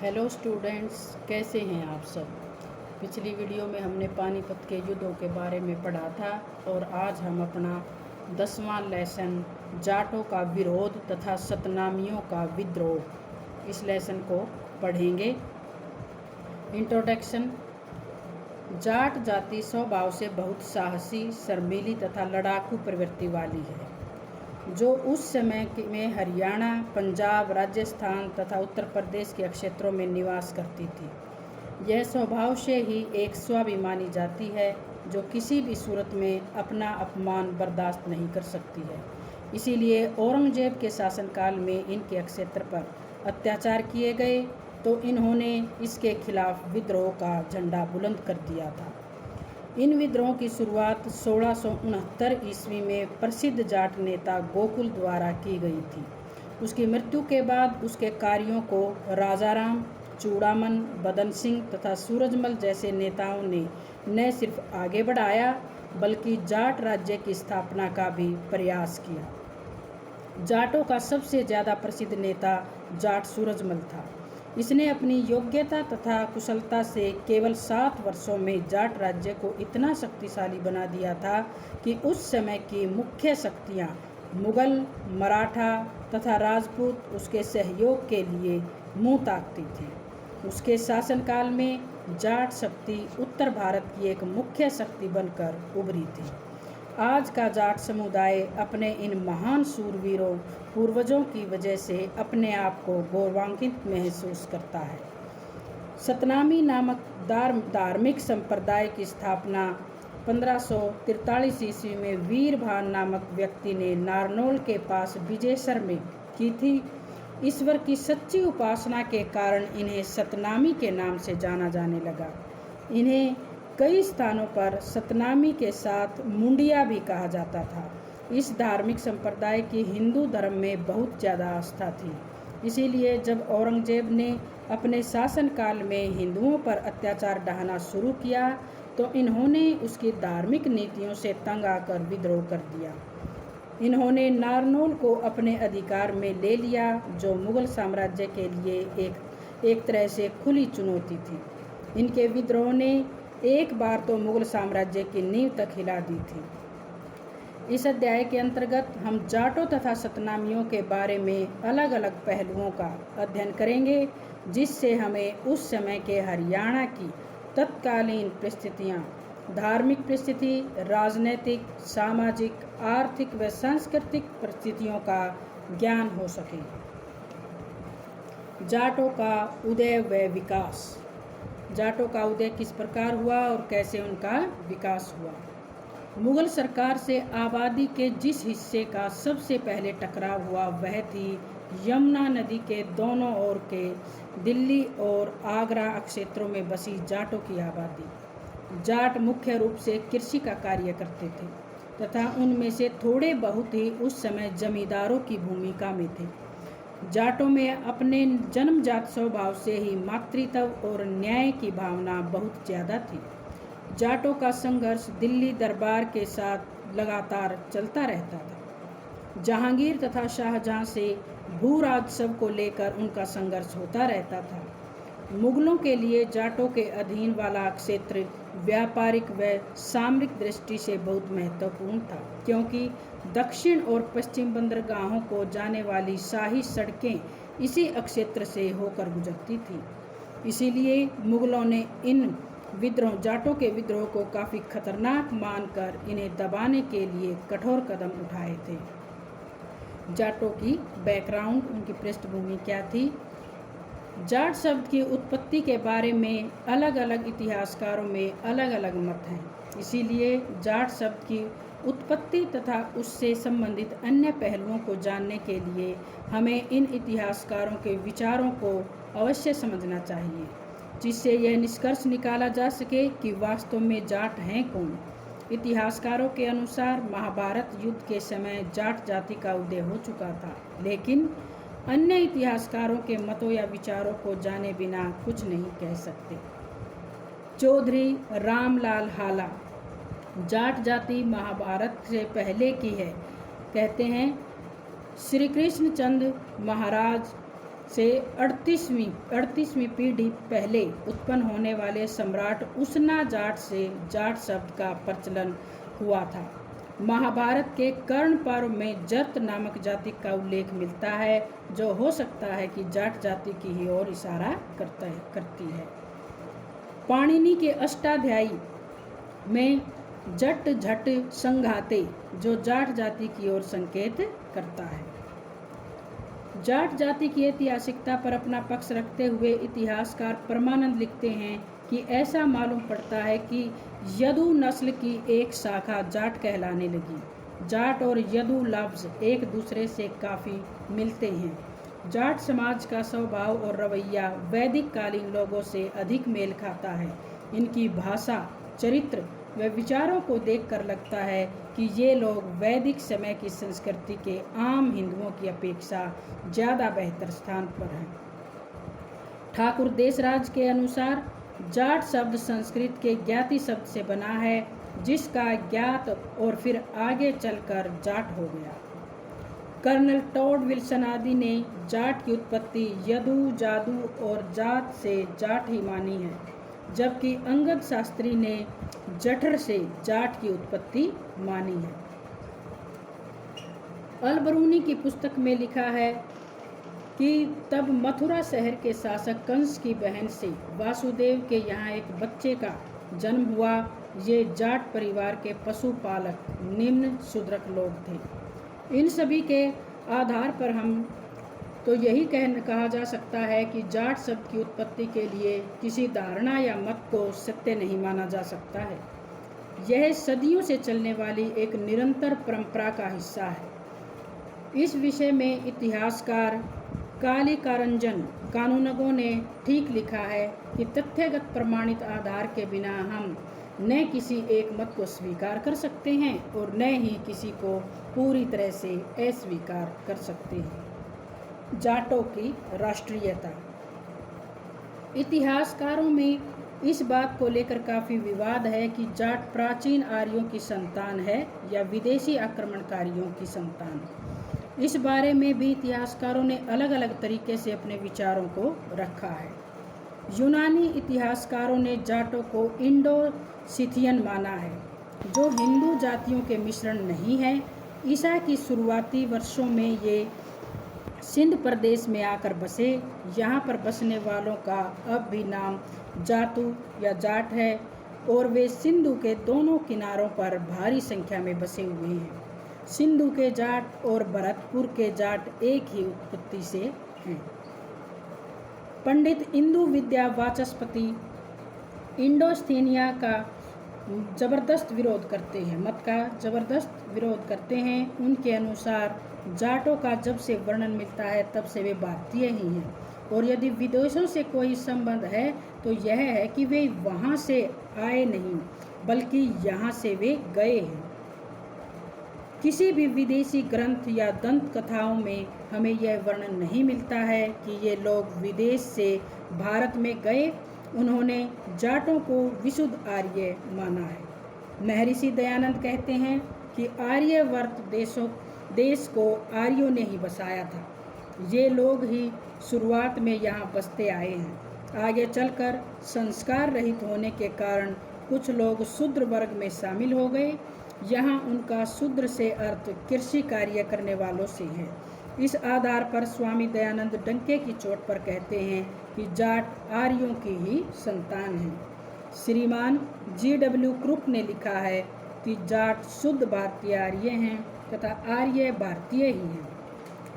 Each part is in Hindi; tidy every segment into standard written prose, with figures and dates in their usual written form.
हेलो स्टूडेंट्स, कैसे हैं आप सब। पिछली वीडियो में हमने पानीपत के युद्धों के बारे में पढ़ा था और आज हम अपना 10वां लेसन जाटों का विरोध तथा सतनामियों का विद्रोह इस लेसन को पढ़ेंगे। इंट्रोडक्शन। जाट जाति स्वभाव से बहुत साहसी, शर्मीली तथा लड़ाकू प्रवृत्ति वाली है, जो उस समय में हरियाणा, पंजाब, राजस्थान तथा उत्तर प्रदेश के क्षेत्रों में निवास करती थी। यह स्वभाव से ही एक स्वाभिमानी जाति है, जो किसी भी सूरत में अपना अपमान बर्दाश्त नहीं कर सकती है। इसीलिए औरंगजेब के शासनकाल में इनके क्षेत्र पर अत्याचार किए गए तो इन्होंने इसके खिलाफ विद्रोह का झंडा बुलंद कर दिया था। इन विद्रोह की शुरुआत 1669 ईस्वी में प्रसिद्ध जाट नेता गोकुल द्वारा की गई थी। उसकी मृत्यु के बाद उसके कार्यों को राजाराम, चूड़ामन, बदन सिंह तथा सूरजमल जैसे नेताओं ने न सिर्फ आगे बढ़ाया बल्कि जाट राज्य की स्थापना का भी प्रयास किया। जाटों का सबसे ज़्यादा प्रसिद्ध नेता जाट सूरजमल था। इसने अपनी योग्यता तथा कुशलता से केवल 7 वर्षों में जाट राज्य को इतना शक्तिशाली बना दिया था कि उस समय की मुख्य शक्तियाँ मुगल, मराठा तथा राजपूत उसके सहयोग के लिए मुँह ताकती थी। उसके शासनकाल में जाट शक्ति उत्तर भारत की एक मुख्य शक्ति बनकर उभरी थी। आज का जाट समुदाय अपने इन महान शूरवीरों पूर्वजों की वजह से अपने आप को गौरवान्वित महसूस करता है। सतनामी नामक धार्मिक संप्रदाय की स्थापना 1543 ईस्वी में वीरभान नामक व्यक्ति ने नारनौल के पास विजयसर में की थी। ईश्वर की सच्ची उपासना के कारण इन्हें सतनामी के नाम से जाना जाने लगा। इन्हें कई स्थानों पर सतनामी के साथ मुंडिया भी कहा जाता था। इस धार्मिक संप्रदाय की हिंदू धर्म में बहुत ज़्यादा आस्था थी। इसीलिए जब औरंगजेब ने अपने शासनकाल में हिंदुओं पर अत्याचार ढाना शुरू किया तो इन्होंने उसकी धार्मिक नीतियों से तंग आकर विद्रोह कर दिया। इन्होंने नारनौल को अपने अधिकार में ले लिया, जो मुगल साम्राज्य के लिए एक तरह से खुली चुनौती थी। इनके विद्रोह ने एक बार तो मुगल साम्राज्य की नींव तक हिला दी थी। इस अध्याय के अंतर्गत हम जाटों तथा सतनामियों के बारे में अलग अलग पहलुओं का अध्ययन करेंगे, जिससे हमें उस समय के हरियाणा की तत्कालीन परिस्थितियाँ, धार्मिक परिस्थिति, राजनीतिक, सामाजिक, आर्थिक व सांस्कृतिक परिस्थितियों का ज्ञान हो सके। जाटों का उदय व विकास। जाटों का उदय किस प्रकार हुआ और कैसे उनका विकास हुआ। मुगल सरकार से आबादी के जिस हिस्से का सबसे पहले टकराव हुआ वह थी यमुना नदी के दोनों ओर के दिल्ली और आगरा क्षेत्रों में बसी जाटों की आबादी। जाट मुख्य रूप से कृषि का कार्य करते थे तथा उनमें से थोड़े बहुत ही उस समय जमींदारों की भूमिका में थे। जाटों में अपने जन्मजात स्वभाव से ही मातृत्व और न्याय की भावना बहुत ज़्यादा थी। जाटों का संघर्ष दिल्ली दरबार के साथ लगातार चलता रहता था। जहांगीर तथा शाहजहां से भू राजस्व को लेकर उनका संघर्ष होता रहता था। मुगलों के लिए जाटों के अधीन वाला क्षेत्र व्यापारिक व सामरिक दृष्टि से बहुत महत्वपूर्ण था, क्योंकि दक्षिण और पश्चिम बंदरगाहों को जाने वाली शाही सड़कें इसी क्षेत्र से होकर गुजरती थी। इसीलिए मुगलों ने इन जाटों के विद्रोह को काफ़ी खतरनाक मानकर इन्हें दबाने के लिए कठोर कदम उठाए थे। जाटों की बैकग्राउंड, उनकी पृष्ठभूमि क्या थी। जाट शब्द की उत्पत्ति के बारे में अलग अलग इतिहासकारों में अलग अलग मत हैं। इसीलिए जाट शब्द की उत्पत्ति तथा उससे संबंधित अन्य पहलुओं को जानने के लिए हमें इन इतिहासकारों के विचारों को अवश्य समझना चाहिए, जिससे यह निष्कर्ष निकाला जा सके कि वास्तव में जाट हैं कौन। इतिहासकारों के अनुसार महाभारत युद्ध के समय जाट जाति का उदय हो चुका था, लेकिन अन्य इतिहासकारों के मतों या विचारों को जाने बिना कुछ नहीं कह सकते। चौधरी रामलाल हाला। जाट जाति महाभारत से पहले की है। कहते हैं श्री कृष्णचंद्र महाराज से 38वीं पीढ़ी पहले उत्पन्न होने वाले सम्राट उशना जाट से जाट शब्द का प्रचलन हुआ था। महाभारत के कर्ण पर्व में जट नामक जाति का उल्लेख मिलता है, जो हो सकता है कि जाट जाति की ही ओर इशारा करती है। पाणिनि के अष्टाध्यायी में जट झट संघाते, जो जाट जाति की ओर संकेत करता है। जाट जाति की ऐतिहासिकता पर अपना पक्ष रखते हुए इतिहासकार परमानंद लिखते हैं कि ऐसा मालूम पड़ता है कि यदु नस्ल की एक शाखा जाट कहलाने लगी। जाट और यदु लफ्ज़ एक दूसरे से काफ़ी मिलते हैं। जाट समाज का स्वभाव और रवैया वैदिक कालीन लोगों से अधिक मेल खाता है। इनकी भाषा, चरित्र व विचारों को देखकर लगता है कि ये लोग वैदिक समय की संस्कृति के आम हिंदुओं की अपेक्षा ज़्यादा बेहतर स्थान पर हैं। ठाकुर देशराज के अनुसार जाट शब्द संस्कृत के ज्ञाति शब्द से बना है, जिसका ज्ञात और फिर आगे चलकर जाट हो गया। कर्नल टॉड विल्सन आदि ने जाट की उत्पत्ति यदु, जादू और जात से जाट ही मानी है, जबकि अंगद शास्त्री ने जठर से जाट की उत्पत्ति मानी है। अलबरूनी की पुस्तक में लिखा है कि तब मथुरा शहर के शासक कंस की बहन से वासुदेव के यहाँ एक बच्चे का जन्म हुआ। ये जाट परिवार के पशुपालक निम्न शूद्रक लोग थे। इन सभी के आधार पर हम तो यही कहा जा सकता है कि जाट शब्द की उत्पत्ति के लिए किसी धारणा या मत को सत्य नहीं माना जा सकता है। यह सदियों से चलने वाली एक निरंतर परंपरा का हिस्सा है। इस विषय में इतिहासकार कालिकारंजन कानूनगो ने ठीक लिखा है कि तथ्यगत प्रमाणित आधार के बिना हम न किसी एक मत को स्वीकार कर सकते हैं और न ही किसी को पूरी तरह से अस्वीकार कर सकते हैं। जाटों की राष्ट्रीयता। इतिहासकारों में इस बात को लेकर काफ़ी विवाद है कि जाट प्राचीन आर्यों की संतान है या विदेशी आक्रमणकारियों की संतान। इस बारे में भी इतिहासकारों ने अलग अलग तरीके से अपने विचारों को रखा है। यूनानी इतिहासकारों ने जाटों को इंडो सिथियन माना है, जो हिंदू जातियों के मिश्रण नहीं है। ईसा की शुरुआती वर्षों में ये सिंध प्रदेश में आकर बसे। यहाँ पर बसने वालों का अब भी नाम जातु या जाट है और वे सिंधु के दोनों किनारों पर भारी संख्या में बसे हुए हैं। सिंधु के जाट और भरतपुर के जाट एक ही उत्पत्ति से हैं। पंडित इंदु विद्या वाचस्पति इंडोस्थेनिया का जबरदस्त विरोध करते हैं, मत का जबरदस्त विरोध करते हैं। उनके अनुसार जाटों का जब से वर्णन मिलता है तब से वे भारतीय ही हैं, और यदि विदेशों से कोई संबंध है तो यह है कि वे वहाँ से आए नहीं बल्कि यहाँ से वे गए हैं। किसी भी विदेशी ग्रंथ या दंत कथाओं में हमें यह वर्णन नहीं मिलता है कि ये लोग विदेश से भारत में गए। उन्होंने जाटों को विशुद्ध आर्य माना है। महर्षि दयानंद कहते हैं कि आर्यवर्त देश को आर्यों ने ही बसाया था। ये लोग ही शुरुआत में यहाँ बसते आए हैं। आगे चलकर संस्कार रहित होने के कारण कुछ लोग शूद्र वर्ग में शामिल हो गए। यहाँ उनका शूद्र से अर्थ कृषि कार्य करने वालों से है। इस आधार पर स्वामी दयानंद डंके की चोट पर कहते हैं कि जाट आर्यों की ही संतान है। श्रीमान G.W. क्रुप ने लिखा है कि जाट शुद्ध भारतीय आर्य हैं तथा आर्य भारतीय ही हैं,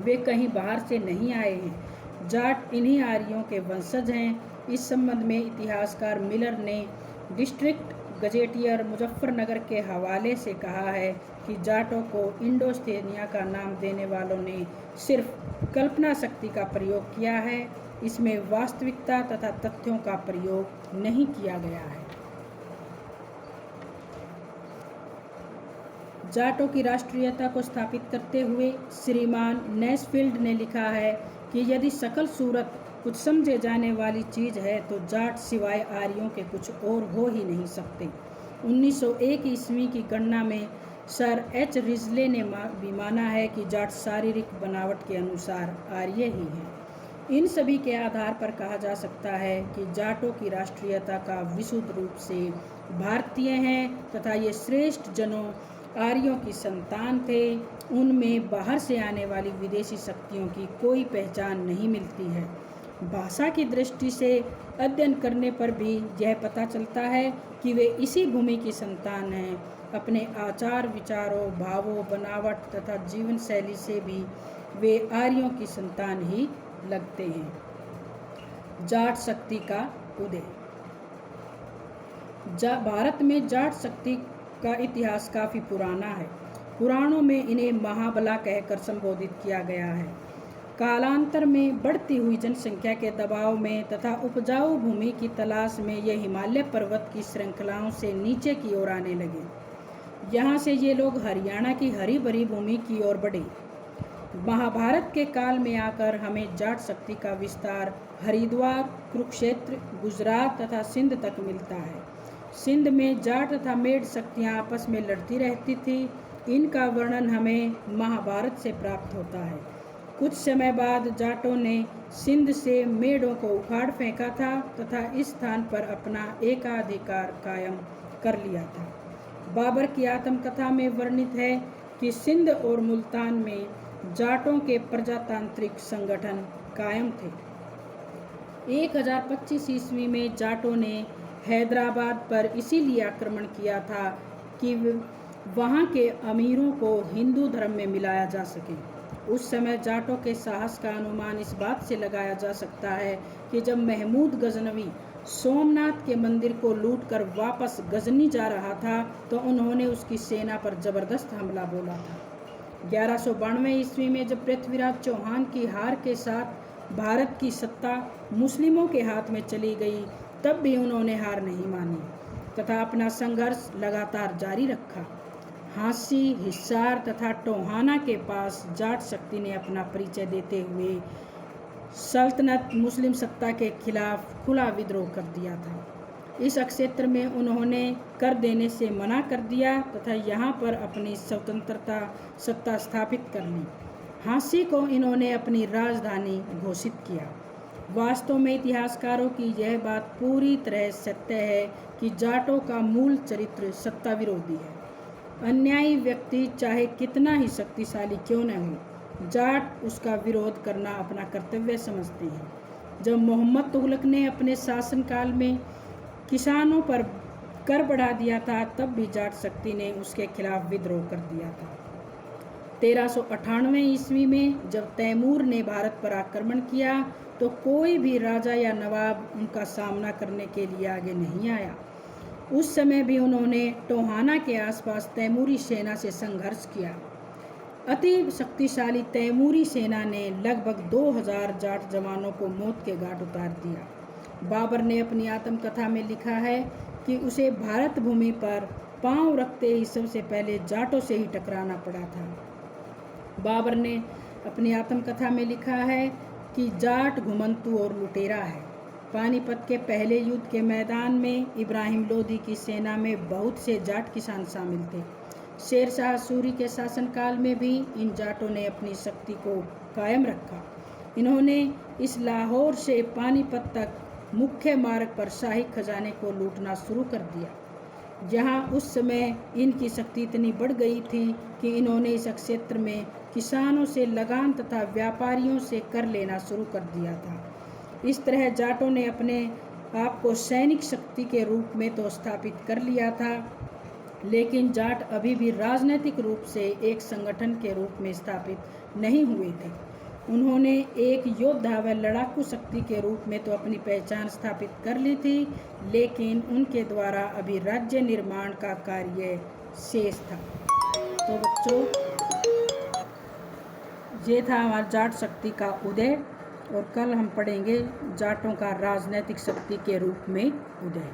वे कहीं बाहर से नहीं आए हैं। जाट इन्हीं आर्यों के वंशज हैं। इस संबंध में इतिहासकार मिलर ने डिस्ट्रिक्ट गजेटियर मुजफ्फरनगर के हवाले से कहा है कि जाटों को इंडोस्थेनिया का नाम देने वालों ने सिर्फ कल्पना शक्ति का प्रयोग किया है, इसमें वास्तविकता तथा तथ्यों का प्रयोग नहीं किया गया है। जाटों की राष्ट्रीयता को स्थापित करते हुए श्रीमान नेस्फील्ड ने लिखा है कि यदि सकल सूरत कुछ समझे जाने वाली चीज़ है तो जाट सिवाय आर्यों के कुछ और हो ही नहीं सकते। 1901 ईस्वी की गणना में सर H. रिजले ने भी माना है कि जाट शारीरिक बनावट के अनुसार आर्य ही हैं। इन सभी के आधार पर कहा जा सकता है कि जाटों की राष्ट्रीयता का विशुद्ध रूप से भारतीय हैं तथा ये श्रेष्ठ जनों आर्यों की संतान थे। उनमें बाहर से आने वाली विदेशी शक्तियों की कोई पहचान नहीं मिलती है। भाषा की दृष्टि से अध्ययन करने पर भी यह पता चलता है कि वे इसी भूमि की संतान हैं। अपने आचार विचारों, भावों, बनावट तथा जीवन शैली से भी वे आर्यों की संतान ही लगते हैं। जाट शक्ति का उदय। भारत में जाट शक्ति का इतिहास काफ़ी पुराना है। पुराणों में इन्हें महाबला कहकर संबोधित किया गया है। कालांतर में बढ़ती हुई जनसंख्या के दबाव में तथा उपजाऊ भूमि की तलाश में ये हिमालय पर्वत की श्रृंखलाओं से नीचे की ओर आने लगे। यहाँ से ये लोग हरियाणा की हरी भरी भूमि की ओर बढ़े। महाभारत के काल में आकर हमें जाट शक्ति का विस्तार हरिद्वार, कुरुक्षेत्र, गुजरात तथा सिंध तक मिलता है। सिंध में जाट तथा मेड़ शक्तियाँ आपस में लड़ती रहती थी। इनका वर्णन हमें महाभारत से प्राप्त होता है। कुछ समय बाद जाटों ने सिंध से मेड़ों को उखाड़ फेंका था तथा इस स्थान पर अपना एकाधिकार कायम कर लिया था। बाबर की आत्मकथा में वर्णित है कि सिंध और मुल्तान में जाटों के प्रजातांत्रिक संगठन कायम थे। 1025 ईस्वी में जाटों ने हैदराबाद पर इसीलिए आक्रमण किया था कि वहाँ के अमीरों को हिंदू धर्म में मिलाया जा सके। उस समय जाटों के साहस का अनुमान इस बात से लगाया जा सकता है कि जब महमूद गजनवी सोमनाथ के मंदिर को लूटकर वापस गजनी जा रहा था तो उन्होंने उसकी सेना पर जबरदस्त हमला बोला था। 1192 ईस्वी में जब पृथ्वीराज चौहान की हार के साथ भारत की सत्ता मुस्लिमों के हाथ में चली गई, तब भी उन्होंने हार नहीं मानी तथा अपना संघर्ष लगातार जारी रखा। हांसी, हिसार तथा टोहाना के पास जाट शक्ति ने अपना परिचय देते हुए सल्तनत मुस्लिम सत्ता के खिलाफ खुला विद्रोह कर दिया था। इस क्षेत्र में उन्होंने कर देने से मना कर दिया तथा यहाँ पर अपनी स्वतंत्रता सत्ता स्थापित कर ली। हांसी को इन्होंने अपनी राजधानी घोषित किया। वास्तव में इतिहासकारों की यह बात पूरी तरह सत्य है कि जाटों का मूल चरित्र सत्ता विरोधी है। अन्यायी व्यक्ति चाहे कितना ही शक्तिशाली क्यों न हो, जाट उसका विरोध करना अपना कर्तव्य समझते हैं। जब मोहम्मद तुगलक ने अपने शासनकाल में किसानों पर कर बढ़ा दिया था, तब भी जाट शक्ति ने उसके खिलाफ विद्रोह कर दिया था। 1398 ईस्वी में जब तैमूर ने भारत पर आक्रमण किया तो कोई भी राजा या नवाब उनका सामना करने के लिए आगे नहीं आया। उस समय भी उन्होंने टोहाना के आसपास तैमूरी सेना से संघर्ष किया। अति शक्तिशाली तैमूरी सेना ने लगभग 2000 जाट जवानों को मौत के घाट उतार दिया। बाबर ने अपनी आत्मकथा में लिखा है कि उसे भारत भूमि पर पांव रखते ही सबसे पहले जाटों से ही टकराना पड़ा था। बाबर ने अपनी आत्मकथा में लिखा है कि जाट घुमंतू और लुटेरा है। पानीपत के पहले युद्ध के मैदान में इब्राहिम लोधी की सेना में बहुत से जाट किसान शामिल थे। शेर शाह सूरी के शासनकाल में भी इन जाटों ने अपनी शक्ति को कायम रखा। इन्होंने इस लाहौर से पानीपत तक मुख्य मार्ग पर शाही खजाने को लूटना शुरू कर दिया। यहाँ उस समय इनकी शक्ति इतनी बढ़ गई थी कि इन्होंने इस क्षेत्र में किसानों से लगान तथा व्यापारियों से कर लेना शुरू कर दिया था। इस तरह जाटों ने अपने आप को सैनिक शक्ति के रूप में तो स्थापित कर लिया था, लेकिन जाट अभी भी राजनीतिक रूप से एक संगठन के रूप में स्थापित नहीं हुए थे। उन्होंने एक योद्धा व लड़ाकू शक्ति के रूप में तो अपनी पहचान स्थापित कर ली थी, लेकिन उनके द्वारा अभी राज्य निर्माण का कार्य शेष था। तो बच्चों, ये था हमारा जाट शक्ति का उदय, और कल हम पढ़ेंगे जाटों का राजनीतिक शक्ति के रूप में उदय।